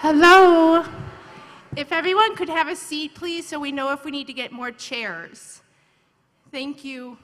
Hello. If everyone could have a seat, please, so we know if we need to get more chairs. Thank you.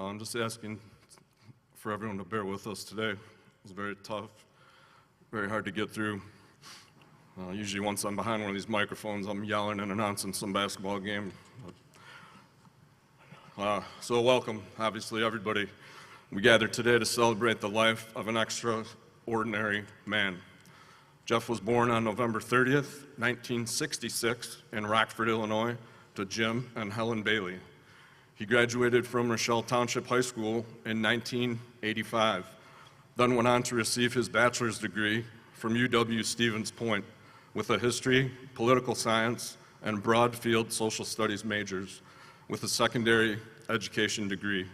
I'm just asking for everyone to bear with us today. It was very tough, very hard to get through. Usually once I'm behind one of these microphones, I'm yelling and announcing some basketball game. So welcome, obviously, everybody. We gathered today to celebrate the life of an extraordinary man. Jeff was born on November 30th, 1966 in Rockford, Illinois, to Jim and Helen Bailey. He graduated from Rochelle Township High School in 1985, then went on to receive his bachelor's degree from UW-Stevens Point with a history, political science, and broad field social studies majors with a secondary education degree.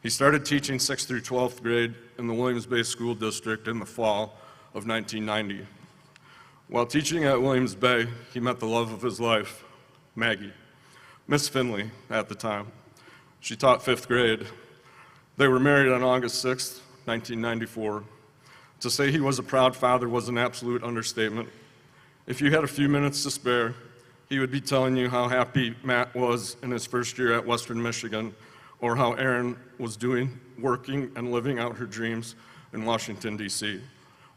He started teaching 6th through 12th grade in the Williams Bay School District in the fall of 1990. While teaching at Williams Bay, he met the love of his life, Maggie, Miss Finley at the time. She taught 5th grade. They were married on August 6th, 1994. To say he was a proud father was an absolute understatement. If you had a few minutes to spare, he would be telling you how happy Matt was in his first year at Western Michigan, or how Erin was doing, working, and living out her dreams in Washington, D.C.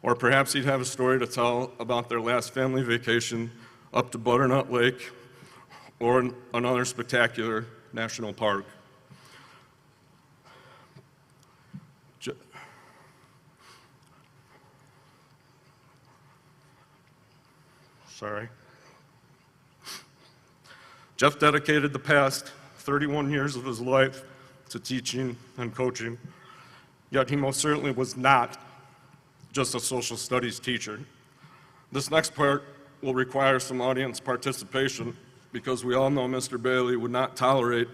Or perhaps he'd have a story to tell about their last family vacation up to Butternut Lake or another spectacular national park. Jeff dedicated the past 31 years of his life to teaching and coaching, yet he most certainly was not just a social studies teacher. This next part will require some audience participation because we all know Mr. Bailey would not tolerate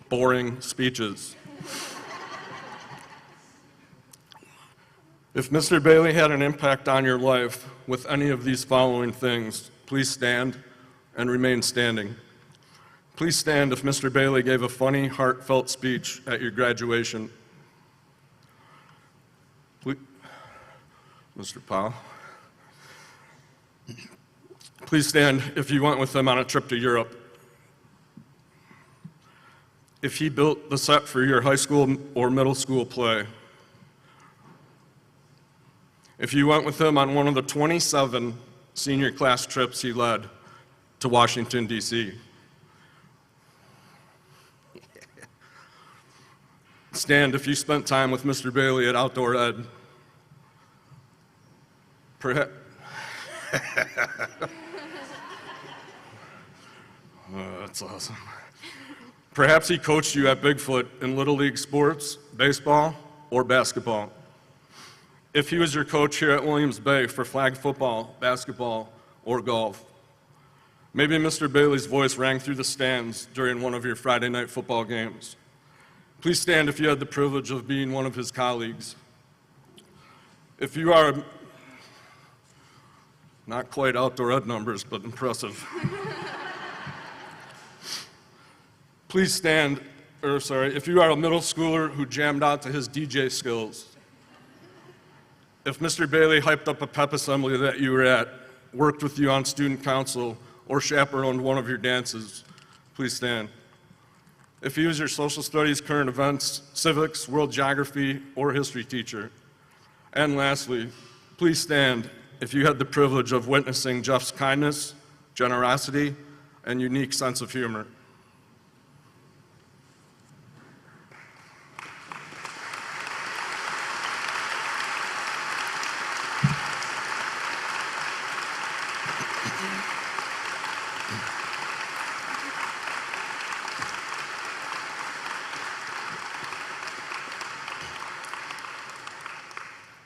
boring speeches. If Mr. Bailey had an impact on your life with any of these following things, please stand and remain standing. Please stand if Mr. Bailey gave a funny, heartfelt speech at your graduation. Mr. Powell. Please stand if you went with him on a trip to Europe. If he built the set for your high school or middle school play. If you went with him on one of the 27 senior class trips he led to Washington, D.C. Stand if you spent time with Mr. Bailey at Outdoor Ed. Perhaps. That's awesome. Perhaps he coached you at Bigfoot in Little League sports, baseball, or basketball. If he was your coach here at Williams Bay for flag football, basketball, or golf. Maybe Mr. Bailey's voice rang through the stands during one of your Friday night football games. Please stand if you had the privilege of being one of his colleagues. If you are, not quite Outdoor Ed numbers, but impressive. Please stand, if you are a middle schooler who jammed out to his DJ skills. If Mr. Bailey hyped up a pep assembly that you were at, worked with you on student council, or chaperoned one of your dances, please stand. If he was your social studies, current events, civics, world geography, or history teacher. And lastly, please stand if you had the privilege of witnessing Jeff's kindness, generosity, and unique sense of humor.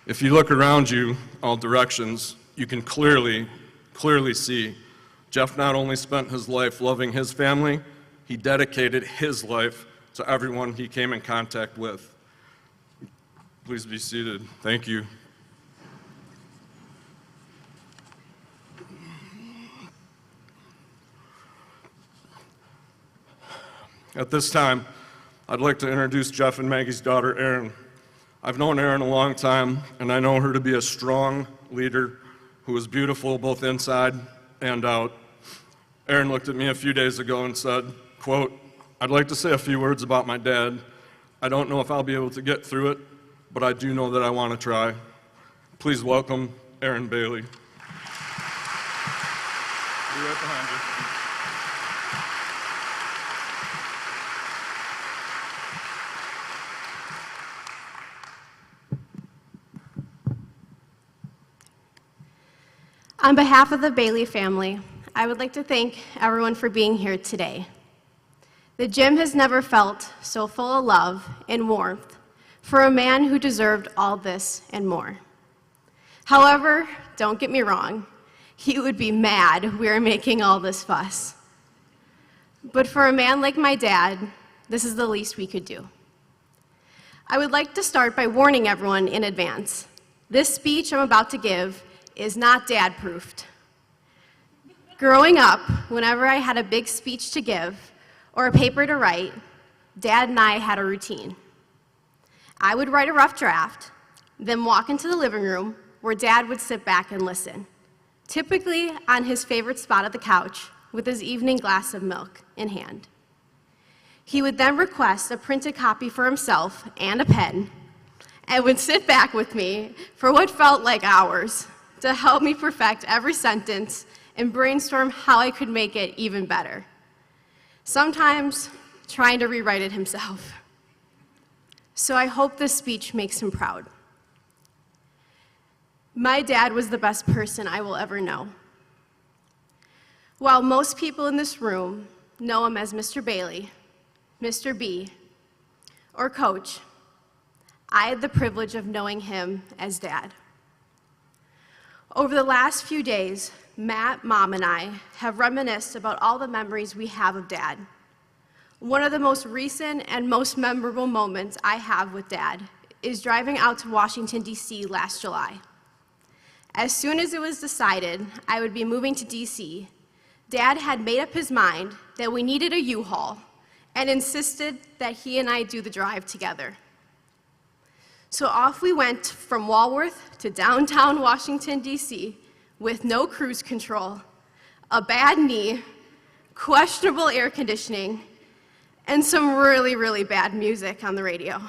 If you look around you, all directions, you can clearly see Jeff not only spent his life loving his family, he dedicated his life to everyone he came in contact with. Please be seated. Thank you. At this time, I'd like to introduce Jeff and Maggie's daughter, Erin. I've known Erin a long time, and I know her to be a strong leader who is beautiful both inside and out. Erin looked at me a few days ago and said, quote, "I'd like to say a few words about my dad. I don't know if I'll be able to get through it, but I do know that I want to try." Please welcome Erin Bailey. Be right behind you. On behalf of the Bailey family, I would like to thank everyone for being here today. The gym has never felt so full of love and warmth for a man who deserved all this and more. However, don't get me wrong, he would be mad we are making all this fuss. But for a man like my dad, this is the least we could do. I would like to start by warning everyone in advance. This speech I'm about to give is not dad-proofed. Growing up, whenever I had a big speech to give or a paper to write, Dad and I had a routine. I would write a rough draft, then walk into the living room where Dad would sit back and listen, typically on his favorite spot at the couch with his evening glass of milk in hand. He would then request a printed copy for himself and a pen and would sit back with me for what felt like hours to help me perfect every sentence and brainstorm how I could make it even better. Sometimes trying to rewrite it himself. So I hope this speech makes him proud. My dad was the best person I will ever know. While most people in this room know him as Mr. Bailey, Mr. B, or Coach, I had the privilege of knowing him as Dad. Over the last few days, Matt, Mom, and I have reminisced about all the memories we have of Dad. One of the most recent and most memorable moments I have with Dad is driving out to Washington, D.C. last July. As soon as it was decided I would be moving to D.C., Dad had made up his mind that we needed a U-Haul and insisted that he and I do the drive together. So off we went from Walworth to downtown Washington, D.C., with no cruise control, a bad knee, questionable air conditioning, and some really, really bad music on the radio.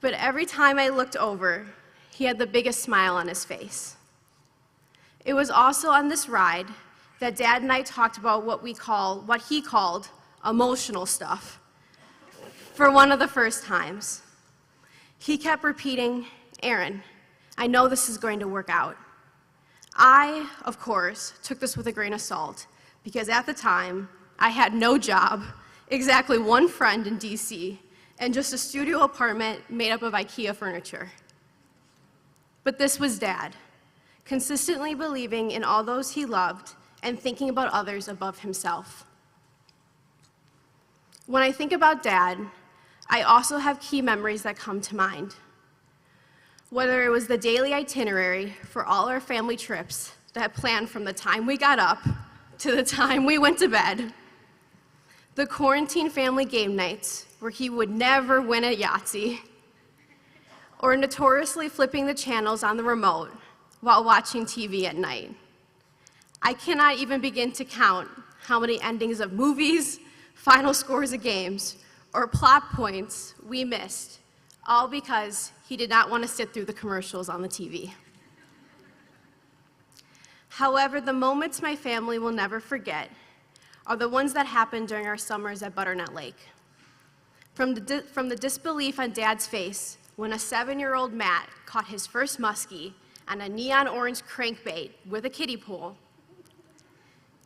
But every time I looked over, he had the biggest smile on his face. It was also on this ride that Dad and I talked about what he called emotional stuff for one of the first times. He kept repeating, "Aaron, I know this is going to work out." I, of course, took this with a grain of salt because at the time, I had no job, exactly one friend in DC, and just a studio apartment made up of IKEA furniture. But this was Dad, consistently believing in all those he loved and thinking about others above himself. When I think about Dad, I also have key memories that come to mind. Whether it was the daily itinerary for all our family trips that planned from the time we got up to the time we went to bed, the quarantine family game nights where he would never win at Yahtzee, or notoriously flipping the channels on the remote while watching TV at night. I cannot even begin to count how many endings of movies, final scores of games, or plot points we missed, all because he did not want to sit through the commercials on the TV. However, the moments my family will never forget are the ones that happened during our summers at Butternut Lake. From the disbelief on Dad's face when a 7-year-old Matt caught his first muskie on a neon orange crankbait with a kiddie pool,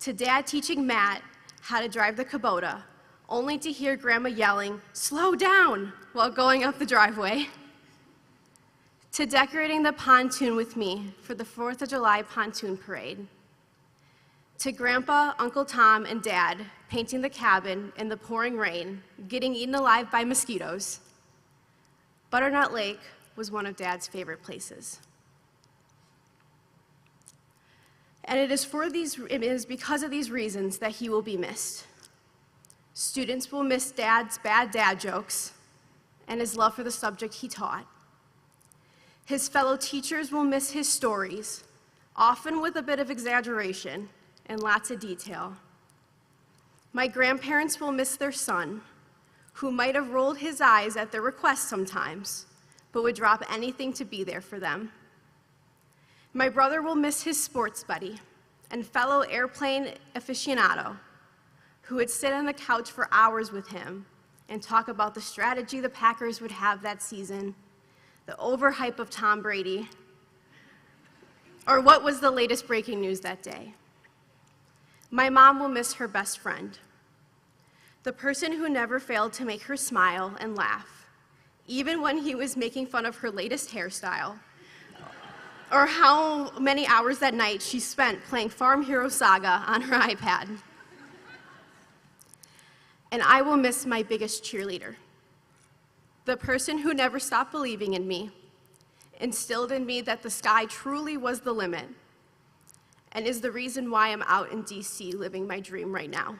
to Dad teaching Matt how to drive the Kubota, only to hear Grandma yelling, "Slow down," while going up the driveway, to decorating the pontoon with me for the 4th of July pontoon parade, to Grandpa, Uncle Tom, and Dad painting the cabin in the pouring rain, getting eaten alive by mosquitoes. Butternut Lake was one of Dad's favorite places. And it is because of these reasons that he will be missed. Students will miss Dad's bad dad jokes and his love for the subject he taught. His fellow teachers will miss his stories, often with a bit of exaggeration and lots of detail. My grandparents will miss their son, who might have rolled his eyes at their requests sometimes, but would drop anything to be there for them. My brother will miss his sports buddy, and fellow airplane aficionado who would sit on the couch for hours with him and talk about the strategy the Packers would have that season, the overhype of Tom Brady, or what was the latest breaking news that day. My mom will miss her best friend, the person who never failed to make her smile and laugh, even when he was making fun of her latest hairstyle, or how many hours that night she spent playing Farm Hero Saga on her iPad. And I will miss my biggest cheerleader, the person who never stopped believing in me, instilled in me that the sky truly was the limit, and is the reason why I'm out in DC living my dream right now.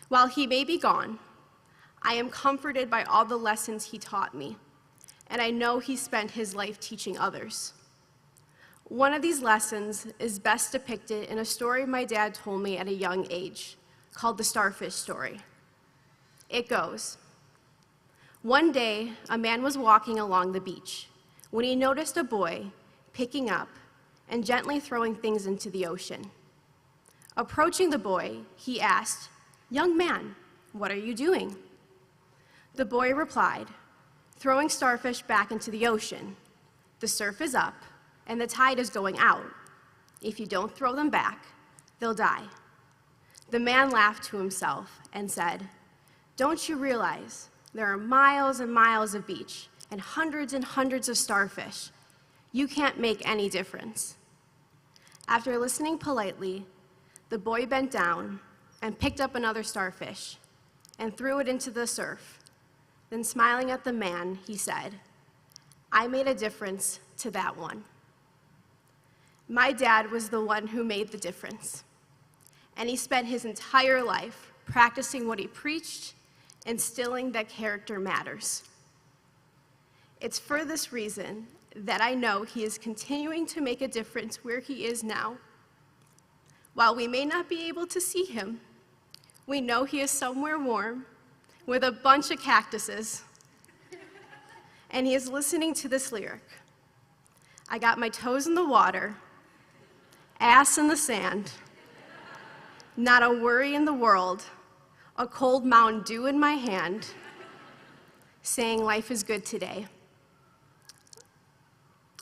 While he may be gone, I am comforted by all the lessons he taught me, and I know he spent his life teaching others. One of these lessons is best depicted in a story my dad told me at a young age, called the Starfish Story. It goes, one day, a man was walking along the beach when he noticed a boy picking up and gently throwing things into the ocean. Approaching the boy, he asked, "Young man, what are you doing?" The boy replied, "Throwing starfish back into the ocean. The surf is up and the tide is going out. If you don't throw them back, they'll die." The man laughed to himself and said, "Don't you realize there are miles and miles of beach and hundreds of starfish? You can't make any difference." After listening politely, the boy bent down and picked up another starfish and threw it into the surf. Then smiling at the man, he said, "I made a difference to that one." My dad was the one who made the difference, and he spent his entire life practicing what he preached, instilling that character matters. It's for this reason that I know he is continuing to make a difference where he is now. While we may not be able to see him, we know he is somewhere warm with a bunch of cactuses, and he is listening to this lyric. I got my toes in the water, ass in the sand, not a worry in the world, a cold Mountain Dew in my hand, saying life is good today.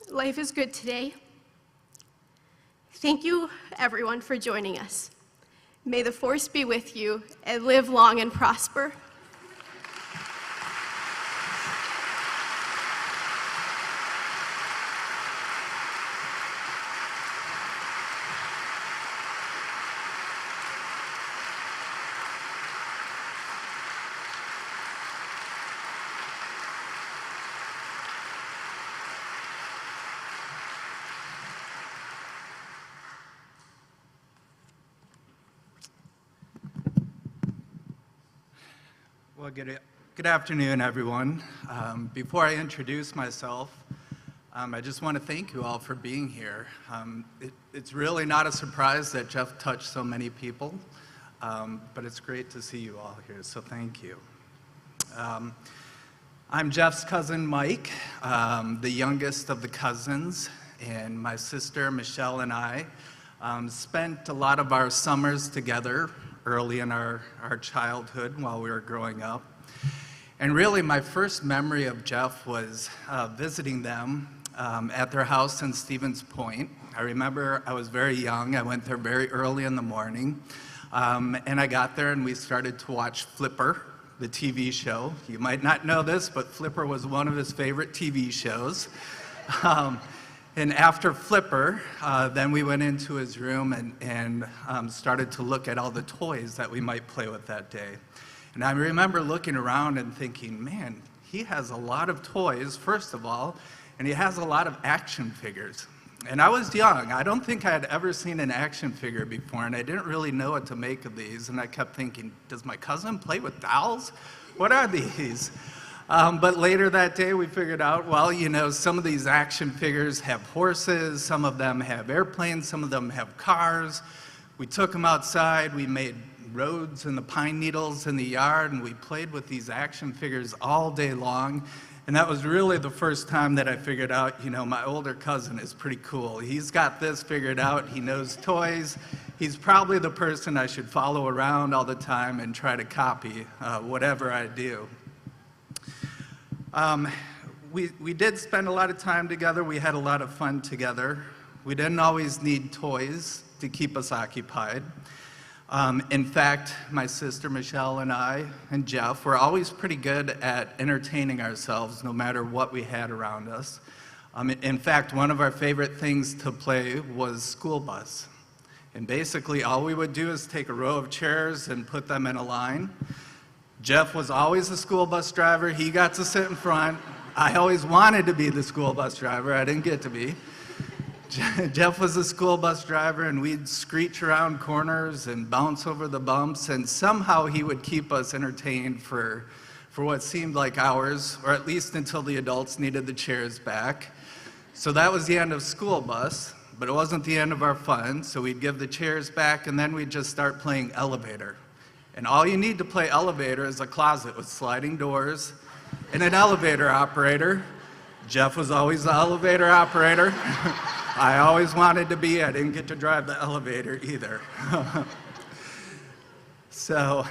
Life is good today. Thank you, everyone, for joining us. May the force be with you, and live long and prosper. Well, good afternoon, everyone. Before I introduce myself, I just want to thank you all for being here. It's really not a surprise that Jeff touched so many people, but it's great to see you all here, so thank you. I'm Jeff's cousin, Mike, the youngest of the cousins, and my sister, Michelle, and I spent a lot of our summers together early in our childhood while we were growing up. And really, my first memory of Jeff was visiting them at their house in Stevens Point. I remember I was very young. I went there very early in the morning. And I got there and we started to watch Flipper, the TV show. You might not know this, but Flipper was one of his favorite TV shows. And after Flipper, then we went into his room and started to look at all the toys that we might play with that day. And I remember looking around and thinking, man, he has a lot of toys, first of all, and he has a lot of action figures. And I was young. I don't think I had ever seen an action figure before, and I didn't really know what to make of these. And I kept thinking, does my cousin play with dolls? What are these? But later that day, we figured out, well, you know, some of these action figures have horses, some of them have airplanes, some of them have cars. We took them outside, we made roads and the pine needles in the yard, and we played with these action figures all day long. And that was really the first time that I figured out, my older cousin is pretty cool. He's got this figured out. He knows toys. He's probably the person I should follow around all the time and try to copy whatever I do. We did spend a lot of time together. We had a lot of fun together. We didn't always need toys to keep us occupied. In fact, my sister Michelle and I and Jeff were always pretty good at entertaining ourselves no matter what we had around us. In fact, one of our favorite things to play was school bus. And basically all we would do is take a row of chairs and put them in a line. Jeff was always the school bus driver. He got to sit in front. I always wanted to be the school bus driver. I didn't get to be. Jeff was the school bus driver, and we'd screech around corners and bounce over the bumps, and somehow he would keep us entertained for what seemed like hours, or at least until the adults needed the chairs back. So that was the end of school bus, but it wasn't the end of our fun, so we'd give the chairs back, and then we'd just start playing elevator. And all you need to play elevator is a closet with sliding doors and an elevator operator. Jeff was always the elevator operator. I always wanted to be. I didn't get to drive the elevator either. So,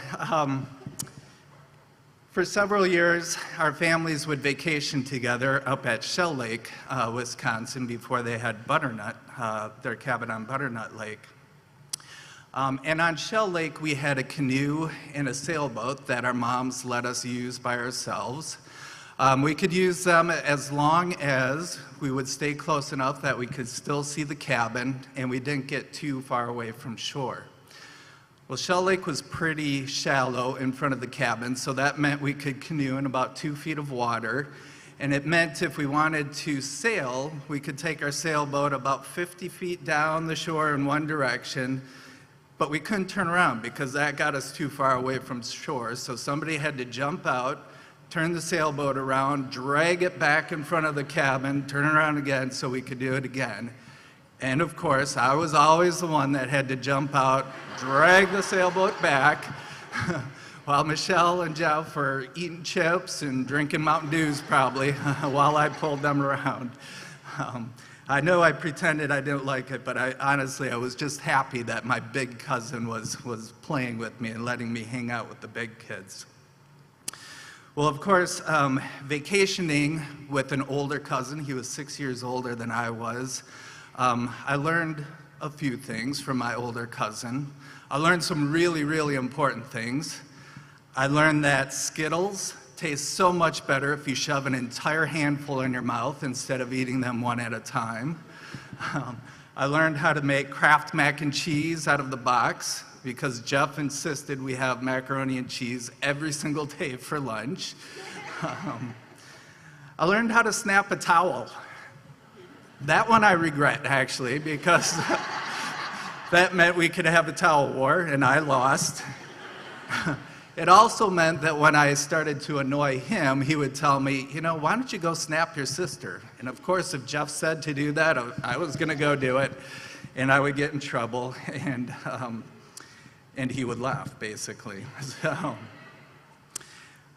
for several years, our families would vacation together up at Shell Lake, Wisconsin, before they had Butternut, their cabin on Butternut Lake. And on Shell Lake, we had a canoe and a sailboat that our moms let us use by ourselves. We could use them as long as we would stay close enough that we could still see the cabin and we didn't get too far away from shore. Well, Shell Lake was pretty shallow in front of the cabin, so that meant we could canoe in about 2 feet of water. And it meant if we wanted to sail, we could take our sailboat about 50 feet down the shore in one direction, but we couldn't turn around because that got us too far away from shore. So somebody had to jump out, turn the sailboat around, drag it back in front of the cabin, turn it around again so we could do it again. And of course, I was always the one that had to jump out, drag the sailboat back, while Michelle and Jeff were eating chips and drinking Mountain Dews probably, while I pulled them around. I know I pretended I didn't like it, but honestly, I was just happy that my big cousin was playing with me and letting me hang out with the big kids. Well, of course, vacationing with an older cousin, he was 6 years older than I was, I learned a few things from my older cousin. I learned some really, really important things. I learned that Skittles taste so much better if you shove an entire handful in your mouth instead of eating them one at a time. I learned how to make Kraft mac and cheese out of the box, because Jeff insisted we have macaroni and cheese every single day for lunch. I learned how to snap a towel. That one I regret, actually, because that meant we could have a towel war, and I lost. It also meant that when I started to annoy him, he would tell me, why don't you go snap your sister? And of course, if Jeff said to do that, I was going to go do it, and I would get in trouble, and he would laugh, basically. So,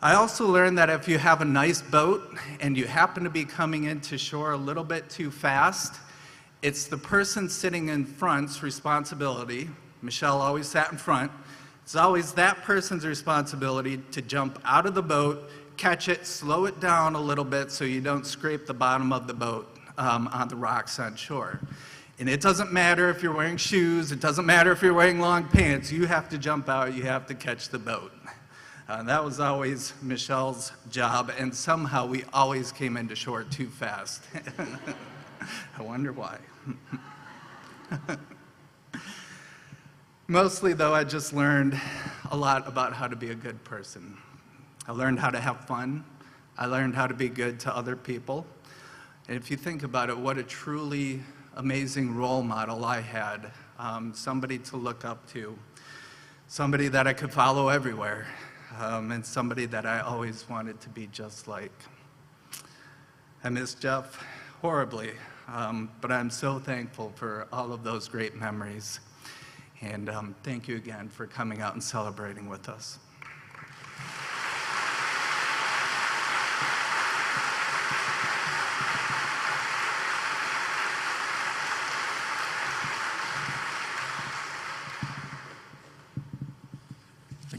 I also learned that if you have a nice boat and you happen to be coming into shore a little bit too fast, it's the person sitting in front's responsibility. Michelle always sat in front. It's always that person's responsibility to jump out of the boat, catch it, slow it down a little bit so you don't scrape the bottom of the boat on the rocks on shore. And it doesn't matter if you're wearing shoes, it doesn't matter if you're wearing long pants, you have to jump out, you have to catch the boat. That was always Michelle's job, and somehow we always came into shore too fast. I wonder why. Mostly, though, I just learned a lot about how to be a good person. I learned how to have fun. I learned how to be good to other people. And if you think about it, what a truly amazing role model I had, somebody to look up to, somebody that I could follow everywhere, and somebody that I always wanted to be just like. I miss Jeff horribly, but I'm so thankful for all of those great memories. And thank you again for coming out and celebrating with us.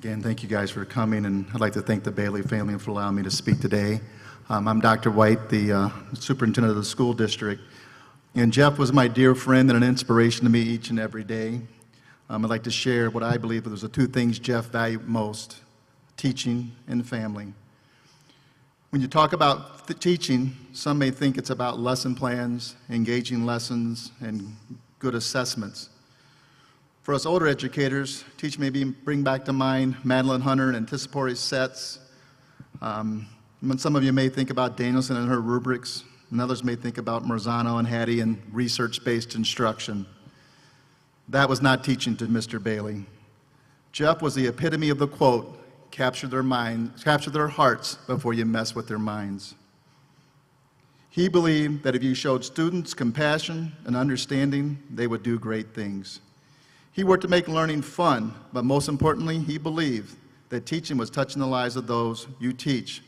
Again, thank you guys for coming, and I'd like to thank the Bailey family for allowing me to speak today. I'm Dr. White, the superintendent of the school district, and Jeff was my dear friend and an inspiration to me each and every day. I'd like to share what I believe are the two things Jeff valued most: teaching and family. When you talk about teaching, some may think it's about lesson plans, engaging lessons, and good assessments. For us older educators, teach may bring back to mind Madeline Hunter and anticipatory sets. Some of you may think about Danielson and her rubrics, and others may think about Marzano and Hattie and research-based instruction. That was not teaching to Mr. Bailey. Jeff was the epitome of the quote, capture their hearts before you mess with their minds. He believed that if you showed students compassion and understanding, they would do great things. He worked to make learning fun, but most importantly, he believed that teaching was touching the lives of those you teach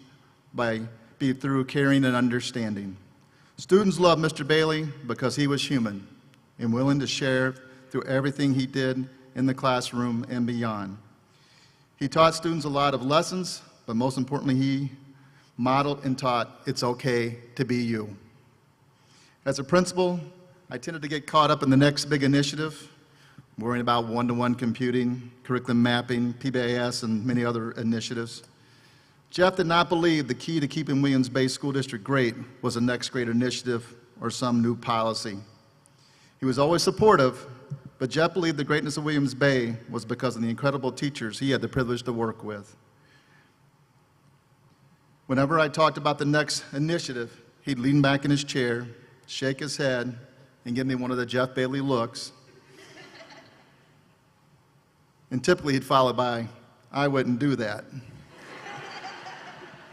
through caring and understanding. Students loved Mr. Bailey because he was human and willing to share through everything he did in the classroom and beyond. He taught students a lot of lessons, but most importantly, he modeled and taught it's okay to be you. As a principal, I tended to get caught up in the next big initiative, worrying about one-to-one computing, curriculum mapping, PBIS, and many other initiatives. Jeff did not believe the key to keeping Williams Bay School District great was a next great initiative or some new policy. He was always supportive, but Jeff believed the greatness of Williams Bay was because of the incredible teachers he had the privilege to work with. Whenever I talked about the next initiative, he'd lean back in his chair, shake his head, and give me one of the Jeff Bailey looks. And typically he'd follow by, I wouldn't do that.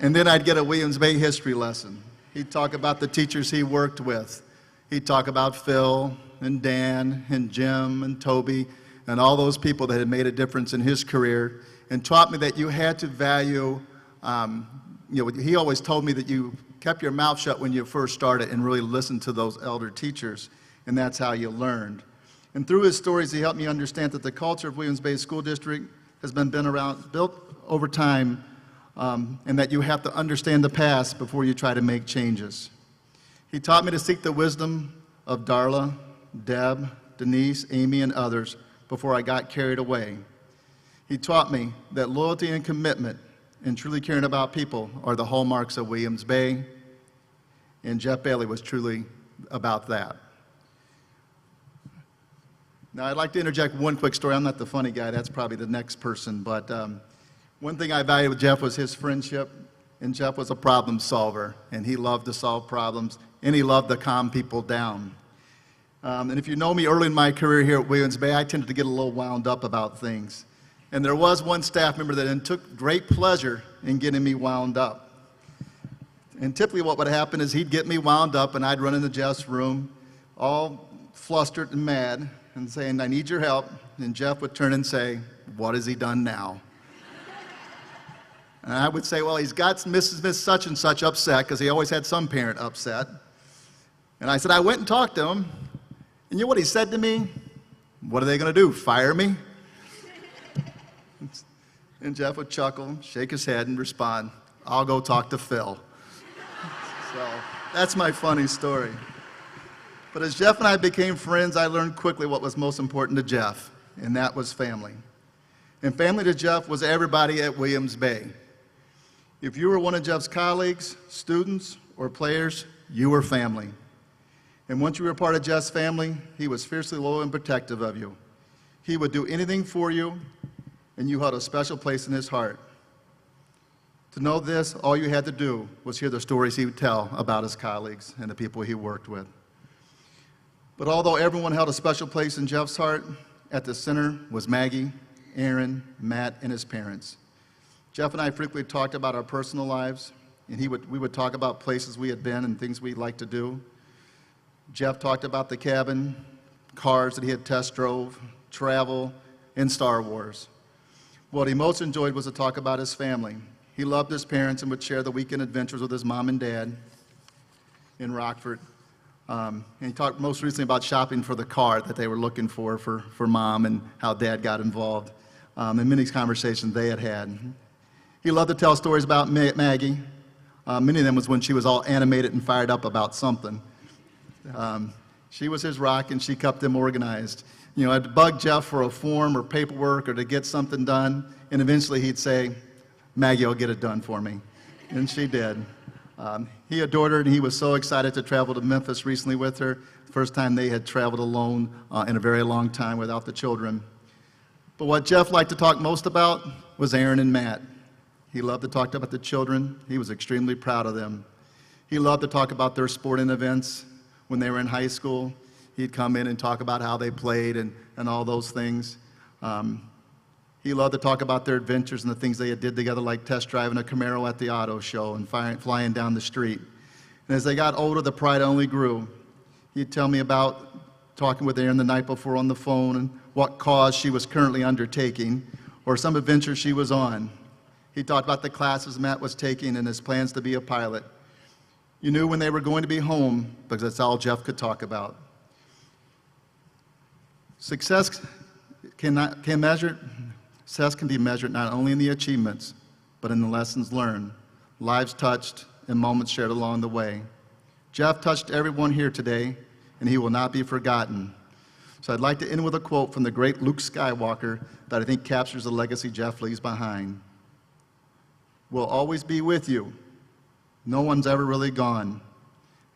And then I'd get a Williams Bay history lesson. He'd talk about the teachers he worked with. He'd talk about Phil and Dan and Jim and Toby and all those people that had made a difference in his career, and taught me that you had to value, he always told me that you kept your mouth shut when you first started and really listened to those elder teachers, and that's how you learned. And through his stories, he helped me understand that the culture of Williams Bay School District has been built over time, and that you have to understand the past before you try to make changes. He taught me to seek the wisdom of Darla, Deb, Denise, Amy, and others before I got carried away. He taught me that loyalty and commitment and truly caring about people are the hallmarks of Williams Bay, and Jeff Bailey was truly about that. Now, I'd like to interject one quick story. I'm not the funny guy. That's probably the next person. But one thing I valued with Jeff was his friendship. And Jeff was a problem solver. And he loved to solve problems. And he loved to calm people down. And if you know me early in my career here at Williams Bay, I tended to get a little wound up about things. And there was one staff member that took great pleasure in getting me wound up. And typically what would happen is he'd get me wound up, and I'd run into Jeff's room, all flustered and mad, and saying, I need your help. And Jeff would turn and say, what has he done now? And I would say, well, he's got Mrs. Such and Such upset, because he always had some parent upset. And I said, I went and talked to him. And you know what he said to me? What are they going to do, fire me? And Jeff would chuckle, shake his head, and respond, I'll go talk to Phil. So that's my funny story. But as Jeff and I became friends, I learned quickly what was most important to Jeff, and that was family. And family to Jeff was everybody at Williams Bay. If you were one of Jeff's colleagues, students, or players, you were family. And once you were part of Jeff's family, he was fiercely loyal and protective of you. He would do anything for you, and you held a special place in his heart. To know this, all you had to do was hear the stories he would tell about his colleagues and the people he worked with. But although everyone held a special place in Jeff's heart, at the center was Maggie, Aaron, Matt, and his parents. Jeff and I frequently talked about our personal lives, and we would talk about places we had been and things we'd like to do. Jeff talked about the cabin, cars that he had test drove, travel, and Star Wars. What he most enjoyed was to talk about his family. He loved his parents and would share the weekend adventures with his mom and dad in Rockford. And he talked most recently about shopping for the car that they were looking for mom and how dad got involved. and many conversations they had had. He loved to tell stories about Maggie. Many of them was when she was all animated and fired up about something. She was his rock, and she kept him organized. You know, I'd bug Jeff for a form or paperwork or to get something done, and eventually he'd say, "Maggie will get it done for me." And she did. He adored her, and he was so excited to travel to Memphis recently with her. The first time they had traveled alone in a very long time without the children. But what Jeff liked to talk most about was Aaron and Matt. He loved to talk about the children. He was extremely proud of them. He loved to talk about their sporting events when they were in high school. He'd come in and talk about how they played and all those things. He loved to talk about their adventures and the things they did together, like test driving a Camaro at the auto show and flying down the street. And as they got older, the pride only grew. He'd tell me about talking with Erin the night before on the phone and what cause she was currently undertaking or some adventure she was on. He talked about the classes Matt was taking and his plans to be a pilot. You knew when they were going to be home because that's all Jeff could talk about. Success can be measured not only in the achievements, but in the lessons learned, lives touched, and moments shared along the way. Jeff touched everyone here today, and he will not be forgotten. So I'd like to end with a quote from the great Luke Skywalker that I think captures the legacy Jeff leaves behind. "We'll always be with you. No one's ever really gone.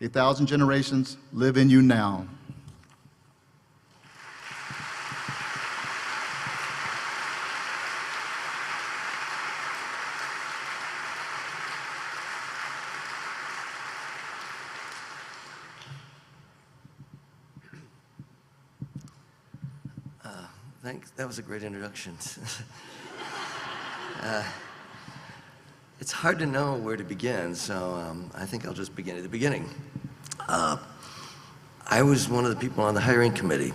1,000 generations live in you now." Thanks. That was a great introduction. It's hard to know where to begin, so I think I'll just begin at the beginning. I was one of the people on the hiring committee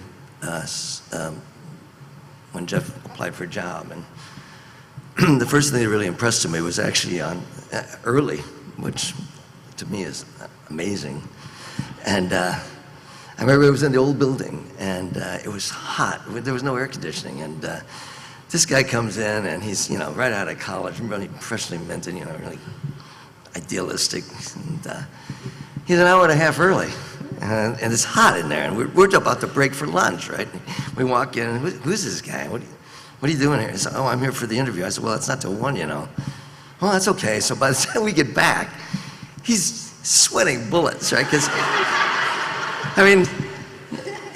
when Jeff applied for a job, and the first thing that really impressed me was actually on early, which to me is amazing. And I remember it was in the old building, and it was hot. There was no air conditioning, and this guy comes in, and he's, you know, right out of college, really freshly minted, you know, really idealistic. And he's an hour and a half early, and it's hot in there, and we're about to break for lunch, right? We walk in, and who's this guy? What are you doing here? He said, "Oh, I'm here for the interview." I said, "Well, it's not till 1, you know." "Well, that's okay." So by the time we get back, he's sweating bullets, right? Because I mean,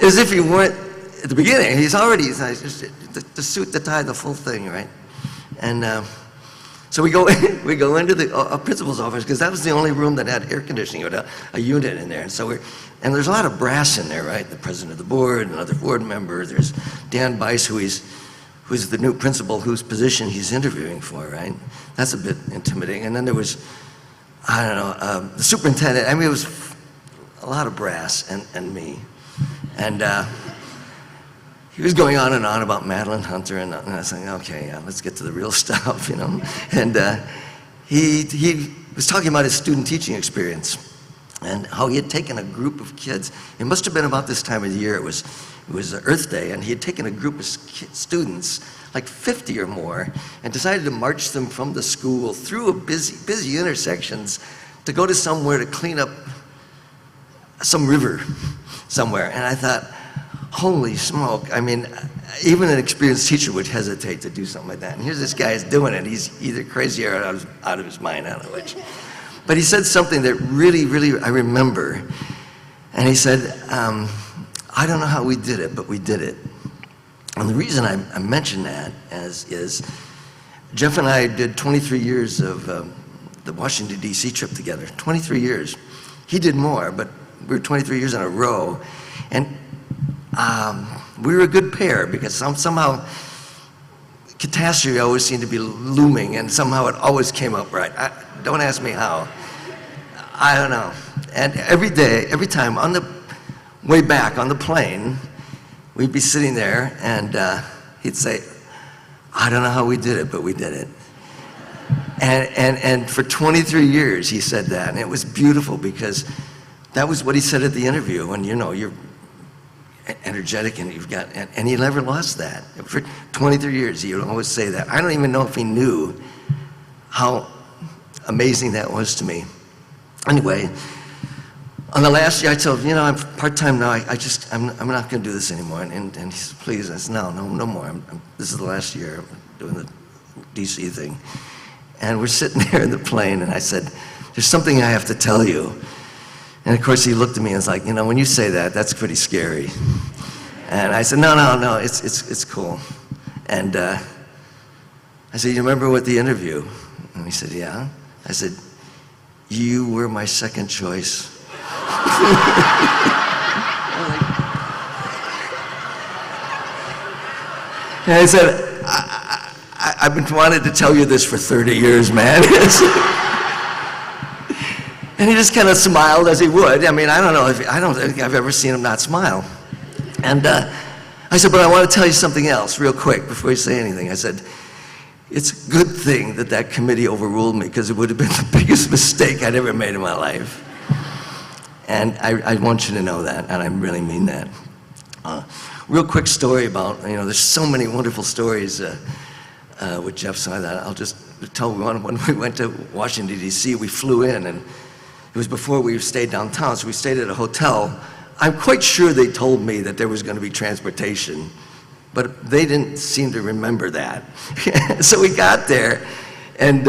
as if he weren't at the beginning. He's already, the suit, the tie, the full thing, right? And so we go into the principal's office, because that was the only room that had air conditioning, with a unit in there. And so and there's a lot of brass in there, right? The president of the board, another board member. There's Dan Bice, who's the new principal, whose position he's interviewing for, right? That's a bit intimidating. And then there was, I don't know, the superintendent. I mean, it was a lot of brass and me. And he was going on and on about Madeline Hunter, and I was saying, okay, yeah, let's get to the real stuff, you know. And he was talking about his student teaching experience and how he had taken a group of kids. It must have been about this time of the year. It was Earth Day, and he had taken a group of students, like 50 or more, and decided to march them from the school through a busy intersections to go to somewhere to clean up some river somewhere. And I thought, holy smoke, I mean, even an experienced teacher would hesitate to do something like that. And here's this guy is doing it. He's either crazy or out of his mind, I don't know which. But he said something that really, really I remember. And he said, I don't know how we did it, but we did it. And the reason I mention that is Jeff and I did 23 years of the Washington, D.C. trip together, 23 years. He did more, but we were 23 years in a row. And we were a good pair, because somehow catastrophe always seemed to be looming, and somehow it always came up right. Don't ask me how. I don't know. And every day, every time on the way back on the plane, we'd be sitting there, and he'd say, I don't know how we did it, but we did it. And for 23 years he said that, and it was beautiful, because that was what he said at the interview. And you know, you're energetic, and and he never lost that. For 23 years, he would always say that. I don't even know if he knew how amazing that was to me. Anyway, on the last year, I told him, you know, I'm part-time now. I'm not going to do this anymore. And he said, please. I said, no more. This is the last year. I'm doing the DC thing. And we're sitting there in the plane, and I said, there's something I have to tell you. And of course, he looked at me and was like, you know, when you say that, that's pretty scary. And I said, no, it's cool. And I said, you remember what the interview? And he said, yeah. I said, you were my second choice. And I said, I've been wanting to tell you this for 30 years, man. And he just kind of smiled as he would. I mean, I don't think I've ever seen him not smile. And I said, but I want to tell you something else real quick before you say anything. I said, it's a good thing that that committee overruled me, because it would have been the biggest mistake I'd ever made in my life. And I want you to know that, and I really mean that. Real quick story about, you know, there's so many wonderful stories with Jeff, so I'll just tell one. When we went to Washington, D.C., we flew in, and it was before we stayed downtown, so we stayed at a hotel. I'm quite sure they told me that there was going to be transportation, but they didn't seem to remember that. So we got there, and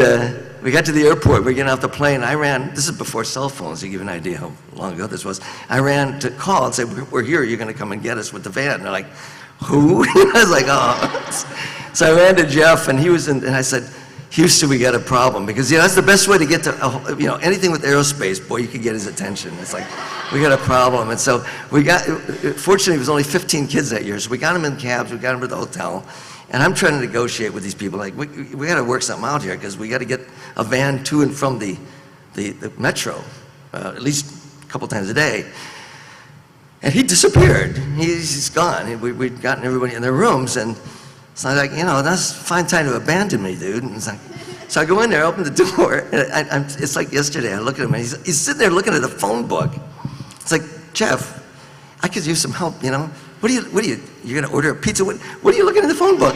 we got to the airport. We were getting off the plane. I ran, this is before cell phones, to give you an idea how long ago this was. I ran to call and say, we're here, you're going to come and get us with the van. And they're like, who? I was like, oh. So I ran to Jeff, and he was in, and I said, Houston, we got a problem. Because, you know, that's the best way to get to, you know, anything with aerospace, boy, you could get his attention. It's like, we got a problem. And so we got, fortunately, it was only 15 kids that year, so we got them in cabs, we got them to the hotel. And I'm trying to negotiate with these people, like, we got to work something out here, because we got to get a van to and from the metro, at least a couple times a day. And he disappeared. He's gone. We'd gotten everybody in their rooms, and so I was like, you know, that's a fine time to abandon me, dude. And it's like, so I go in there, open the door, and it's like yesterday. I look at him, and he's sitting there looking at a phone book. It's like, Jeff, I could use some help, you know. You're gonna order a pizza? What are you looking at the phone book?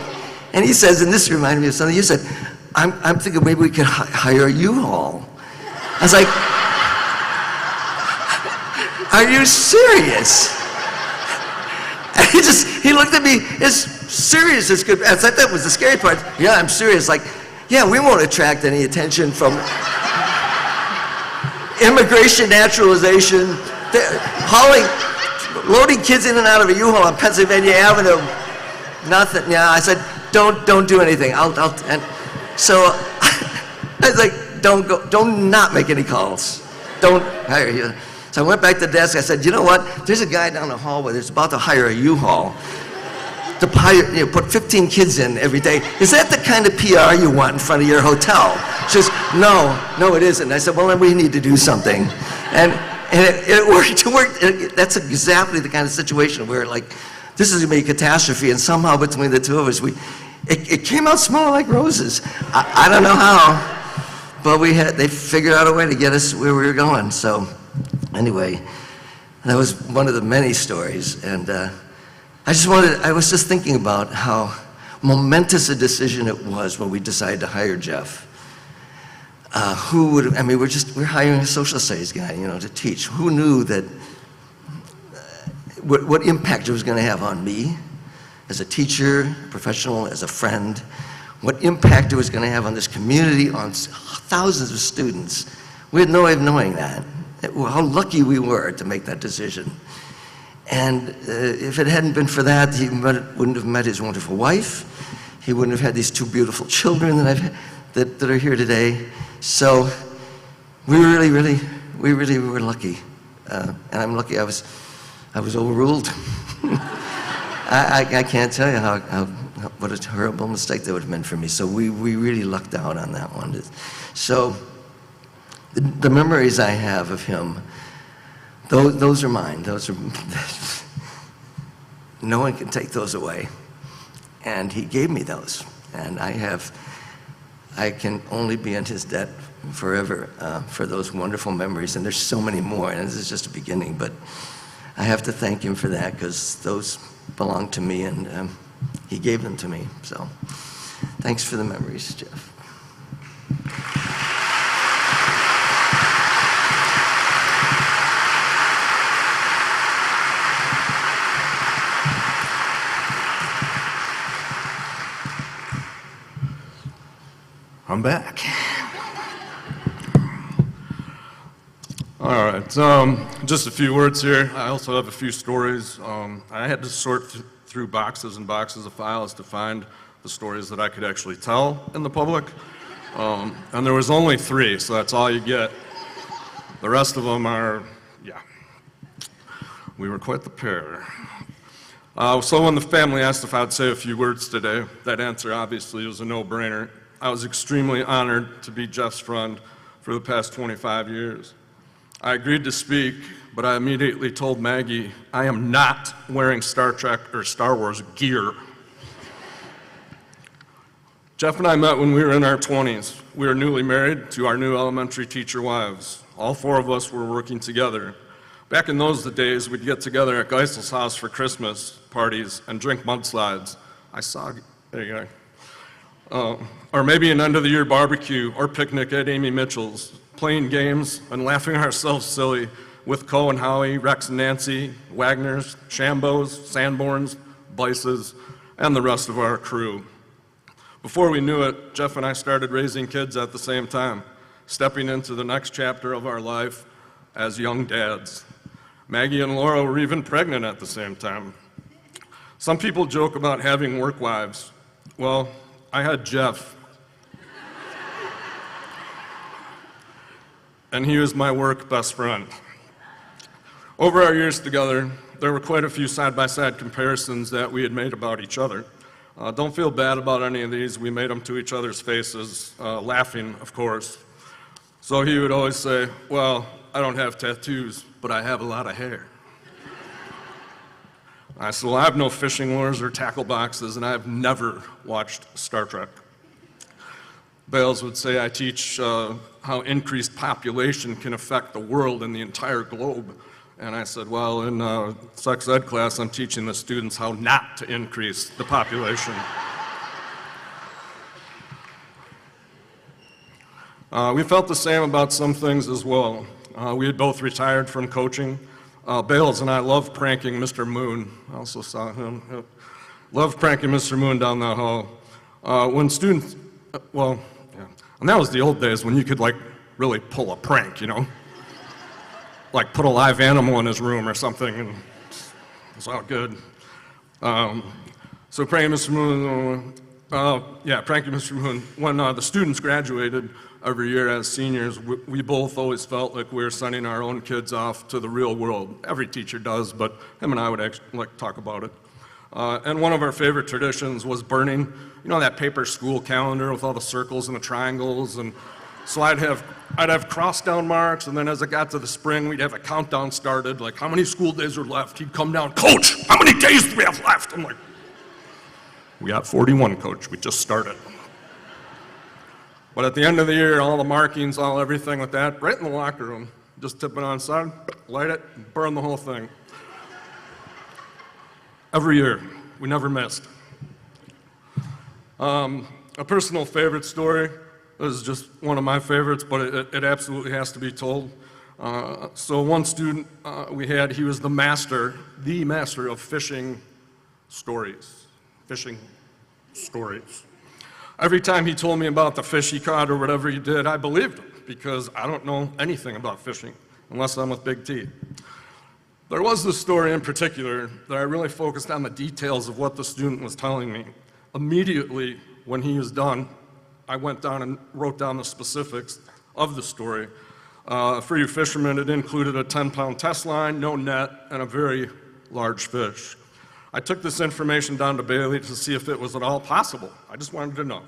And he says, and this reminded me of something you said, I'm thinking maybe we could hire a U-Haul. I was like, are you serious? And he looked at me as serious as could. I thought that was the scary part. Yeah, I'm serious. Like, yeah, we won't attract any attention from immigration, naturalization, loading kids in and out of a U-Haul on Pennsylvania Avenue. Nothing. Yeah, I said, don't do anything. And so I was like, don't not make any calls. Don't hire you. So I went back to the desk. I said, you know what? There's a guy down the hallway that's about to hire a U-Haul to hire, you know, put 15 kids in every day. Is that the kind of PR you want in front of your hotel? She says, no, it isn't. I said, well, then we need to do something. And it worked. It worked. That's exactly the kind of situation where, like, this is gonna be a catastrophe, and somehow between the two of us, it came out smelling like roses. I don't know how, but they figured out a way to get us where we were going. So anyway, that was one of the many stories, and I was just thinking about how momentous a decision it was when we decided to hire Jeff. We're hiring a social studies guy, you know, to teach. Who knew that, what impact it was going to have on me as a teacher, professional, as a friend, what impact it was going to have on this community, on thousands of students. We had no way of knowing that. How lucky we were to make that decision. And if it hadn't been for that, he wouldn't have met his wonderful wife. He wouldn't have had these two beautiful children that are here today. So we really were lucky. And I'm lucky I was overruled. I can't tell you what a horrible mistake that would have been for me. So we really lucked out on that one. So the memories I have of him, those are mine. Those are, no one can take those away. And he gave me those. And I can only be in his debt forever for those wonderful memories. And there's so many more, and this is just a beginning. But I have to thank him for that because those belong to me, and he gave them to me. So thanks for the memories, Jeff. I'm back. All right, just a few words here. I also have a few stories. I had to sort through boxes and boxes of files to find the stories that I could actually tell in the public. And there was only 3, so that's all you get. The rest of them are, yeah. We were quite the pair. So when the family asked if I'd say a few words today, that answer obviously was a no-brainer. I was extremely honored to be Jeff's friend for the past 25 years. I agreed to speak, but I immediately told Maggie, I am not wearing Star Trek or Star Wars gear. Jeff and I met when we were in our 20s. We were newly married to our new elementary teacher wives. All 4 of us were working together. Back in those days, we'd get together at Geisel's house for Christmas parties and drink mudslides. There you go. Or maybe an end-of-the-year barbecue or picnic at Amy Mitchell's, playing games and laughing ourselves silly with Co and Howie, Rex and Nancy, Wagner's, Shambos, Sanborns, Bices, and the rest of our crew. Before we knew it, Jeff and I started raising kids at the same time, stepping into the next chapter of our life as young dads. Maggie and Laura were even pregnant at the same time. Some people joke about having work wives. Well, I had Jeff. And he was my work best friend. Over our years together, there were quite a few side-by-side comparisons that we had made about each other. Don't feel bad about any of these. We made them to each other's faces, laughing, of course. So he would always say, well, I don't have tattoos, but I have a lot of hair. I said, well, I have no fishing lures or tackle boxes, and I have never watched Star Trek. Bales would say I teach how increased population can affect the world and the entire globe. And I said, well, in sex ed class, I'm teaching the students how not to increase the population. We felt the same about some things as well. We had both retired from coaching. Bales and I loved pranking Mr. Moon. I also saw him. Loved pranking Mr. Moon down that hall. When students, and that was the old days when you could like really pull a prank, you know? Like put a live animal in his room or something, and it was all good. So pranking Mr. Moon, pranking Mr. Moon. When the students graduated every year as seniors, we both always felt like we were sending our own kids off to the real world. Every teacher does, but him and I would actually like to talk about it. And one of our favorite traditions was burning, you know, that paper school calendar with all the circles and the triangles. And so I'd have cross down marks, and then as it got to the spring, we'd have a countdown started, like how many school days are left? He'd come down, Coach, how many days do we have left? I'm like, we got 41, Coach, we just started. But at the end of the year, all the markings, all everything like that, right in the locker room, just tip it on side, light it, burn the whole thing. Every year, we never missed. A personal favorite story is just one of my favorites, but it absolutely has to be told. So one student we had, he was the master of fishing stories. Every time he told me about the fish he caught or whatever he did, I believed him because I don't know anything about fishing unless I'm with Big T. There was this story in particular that I really focused on the details of what the student was telling me. Immediately when he was done, I went down and wrote down the specifics of the story. For you fishermen, it included a 10-pound test line, no net, and a very large fish. I took this information down to Bailey to see if it was at all possible. I just wanted to know.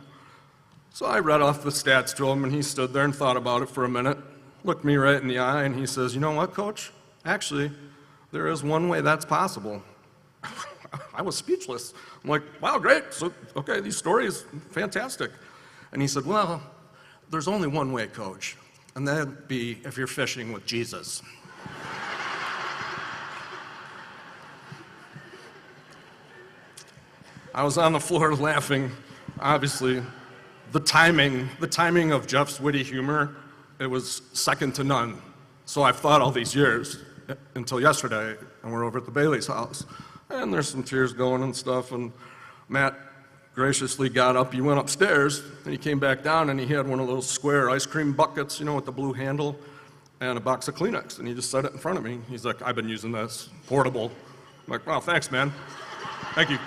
So I read off the stats to him, and he stood there and thought about it for a minute, looked me right in the eye, and he says, you know what, Coach? Actually, there is one way that's possible. I was speechless. I'm like, wow, great. So, okay, these stories, fantastic. And he said, well, there's only one way, Coach, and that'd be if you're fishing with Jesus. I was on the floor laughing. Obviously, the timing of Jeff's witty humor, it was second to none. So I've thought all these years until yesterday, and we're over at the Bailey's house, and there's some tears going and stuff, and Matt graciously got up. He went upstairs, and he came back down, and he had one of those square ice cream buckets, you know, with the blue handle, and a box of Kleenex, and he just set it in front of me. He's like, "I've been using this, portable." I'm like, "Wow, thanks, man. Thank you."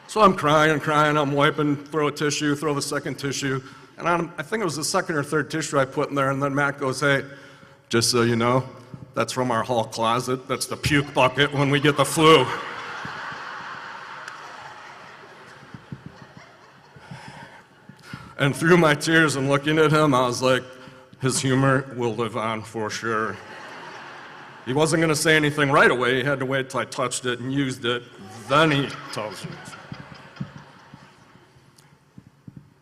So I'm crying, I'm wiping, throw a tissue, throw the second tissue, and I think it was the second or third tissue I put in there, and then Matt goes, "Hey, just so you know, that's from our hall closet. That's the puke bucket when we get the flu." And through my tears and looking at him, I was like, his humor will live on for sure. He wasn't going to say anything right away. He had to wait till I touched it and used it. Then he tells you.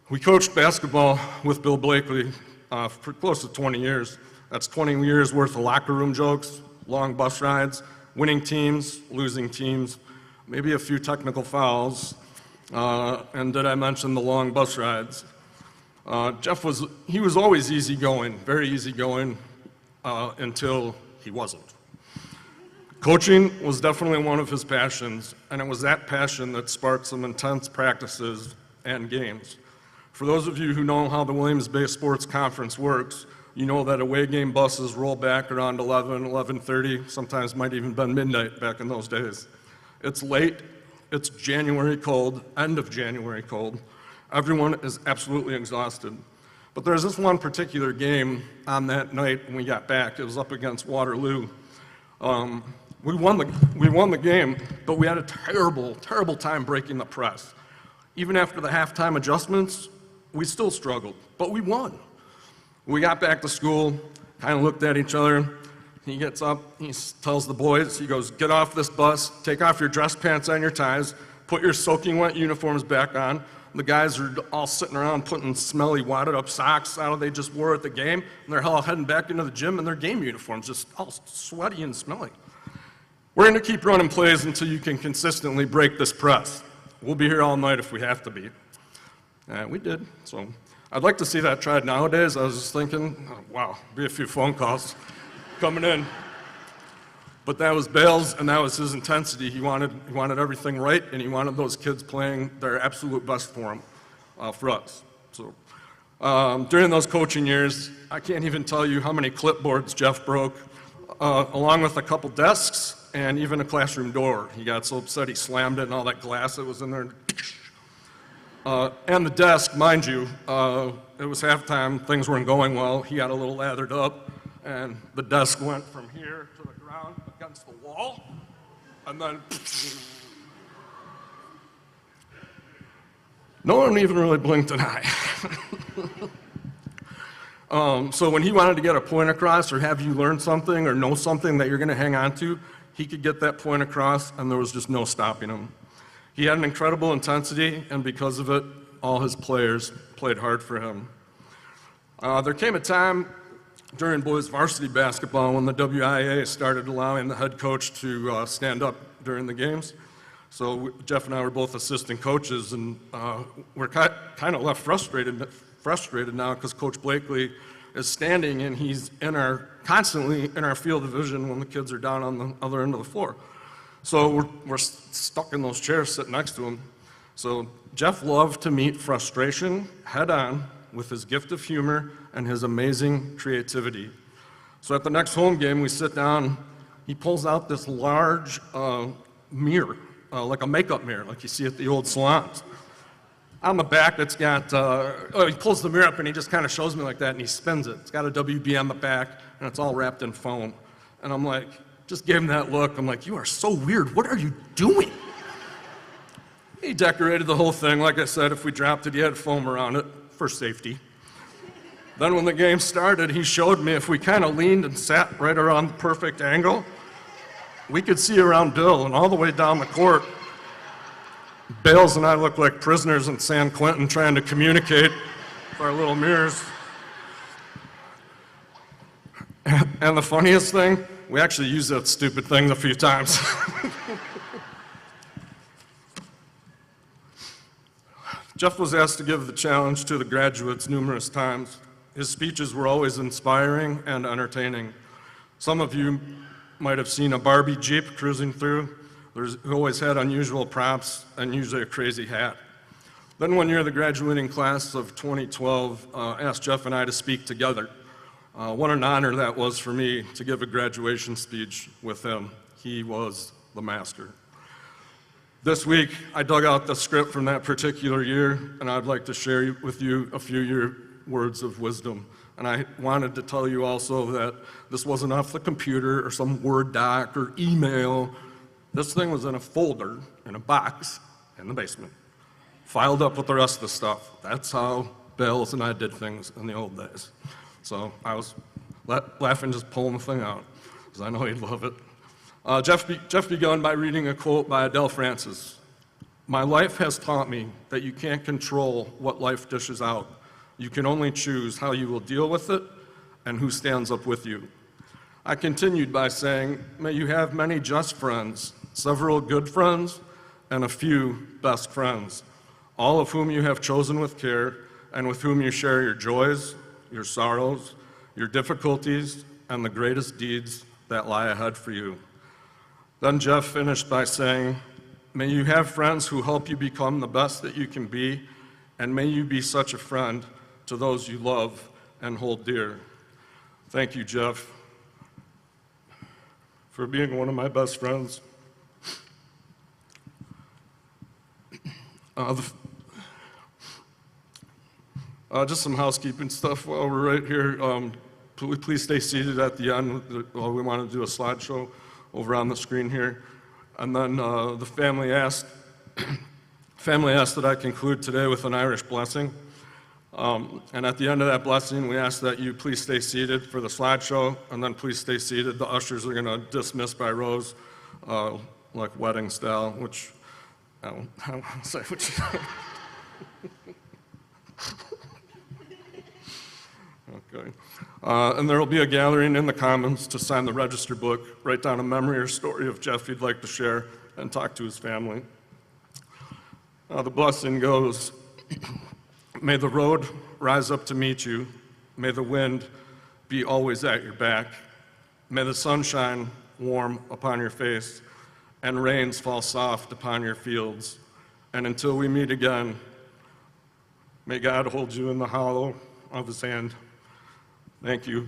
We coached basketball with Bill Blakely for close to 20 years. That's 20 years worth of locker room jokes, long bus rides, winning teams, losing teams, maybe a few technical fouls, and did I mention the long bus rides? Jeff was always easygoing, very easygoing, until he wasn't. Coaching was definitely one of his passions, and it was that passion that sparked some intense practices and games. For those of you who know how the Williams Bay Sports Conference works, you know that away game buses roll back around 11:30, sometimes might even been midnight back in those days. It's late, it's January cold, end of January cold. Everyone is absolutely exhausted. But there's this one particular game on that night when we got back. It was up against Waterloo. We won the game, but we had a terrible, terrible time breaking the press. Even after the halftime adjustments, we still struggled, but we won. We got back to school, kind of looked at each other. He gets up, he tells the boys, he goes, "Get off this bus, take off your dress pants and your ties, put your soaking wet uniforms back on." The guys are all sitting around putting smelly, wadded up socks out they just wore at the game, and they're all heading back into the gym in their game uniforms, just all sweaty and smelly. "We're going to keep running plays until you can consistently break this press. We'll be here all night if we have to be." And we did. So I'd like to see that tried nowadays. I was just thinking, oh, wow, be a few phone calls coming in. But that was Bale's, and that was his intensity. He wanted everything right, and he wanted those kids playing their absolute best for him, for us. So during those coaching years, I can't even tell you how many clipboards Jeff broke, along with a couple desks and even a classroom door. He got so upset he slammed it, and all that glass that was in there. And the desk, mind you, it was halftime, things weren't going well. He got a little lathered up, and the desk went from here to the ground against the wall, and then no one even really blinked an eye. So when he wanted to get a point across or have you learn something or know something that you're going to hang on to, he could get that point across, and there was just no stopping him. He had an incredible intensity, and because of it, all his players played hard for him. There came a time during boys varsity basketball when the WIA started allowing the head coach to stand up during the games. So Jeff and I were both assistant coaches, and we're kind of left frustrated now because Coach Blakely is standing, and he's constantly in our field of vision when the kids are down on the other end of the floor. So we're stuck in those chairs sitting next to him. So Jeff loved to meet frustration head on with his gift of humor and his amazing creativity. So at the next home game, we sit down, he pulls out this large mirror, like a makeup mirror, like you see at the old salons. On the back, it's got, he pulls the mirror up and he just kind of shows me like that, and he spins it. It's got a WB on the back, and it's all wrapped in foam. And I'm like, just gave him that look. I'm like, "You are so weird. What are you doing?" He decorated the whole thing. Like I said, if we dropped it, he had foam around it for safety. Then when the game started, he showed me if we kind of leaned and sat right around the perfect angle, we could see around Bill and all the way down the court. Bales and I looked like prisoners in San Quentin trying to communicate with our little mirrors. And the funniest thing, we actually used that stupid thing a few times. Jeff was asked to give the challenge to the graduates numerous times. His speeches were always inspiring and entertaining. Some of you might have seen a Barbie Jeep cruising through. He always had unusual props and usually a crazy hat. Then one year, the graduating class of 2012 asked Jeff and I to speak together. What an honor that was for me to give a graduation speech with him. He was the master. This week, I dug out the script from that particular year, and I'd like to share with you a few words of wisdom. And I wanted to tell you also that this wasn't off the computer or some Word doc or email. This thing was in a folder, in a box, in the basement, filed up with the rest of the stuff. That's how Bales and I did things in the old days. So I was laughing just pulling the thing out, because I know he'd love it. Jeff began by reading a quote by Adele Francis. "My life has taught me that you can't control what life dishes out. You can only choose how you will deal with it and who stands up with you." I continued by saying, "May you have many just friends, several good friends, and a few best friends, all of whom you have chosen with care and with whom you share your joys, your sorrows, your difficulties, and the greatest deeds that lie ahead for you." Then Jeff finished by saying, "May you have friends who help you become the best that you can be, and may you be such a friend to those you love and hold dear." Thank you, Jeff, for being one of my best friends. Just some housekeeping stuff while we're right here. Please stay seated at the end. We want to do a slideshow over on the screen here. And then the family asked that I conclude today with an Irish blessing. And at the end of that blessing, we ask that you please stay seated for the slideshow, and then please stay seated. The ushers are going to dismiss by rows, like wedding style, which I won't say which. Okay. And there will be a gathering in the Commons to sign the register book, write down a memory or story of Jeff you'd like to share, and talk to his family. The blessing goes, "May the road rise up to meet you. May the wind be always at your back. May the sun shine warm upon your face, and rains fall soft upon your fields. And until we meet again, may God hold you in the hollow of his hand." Thank you.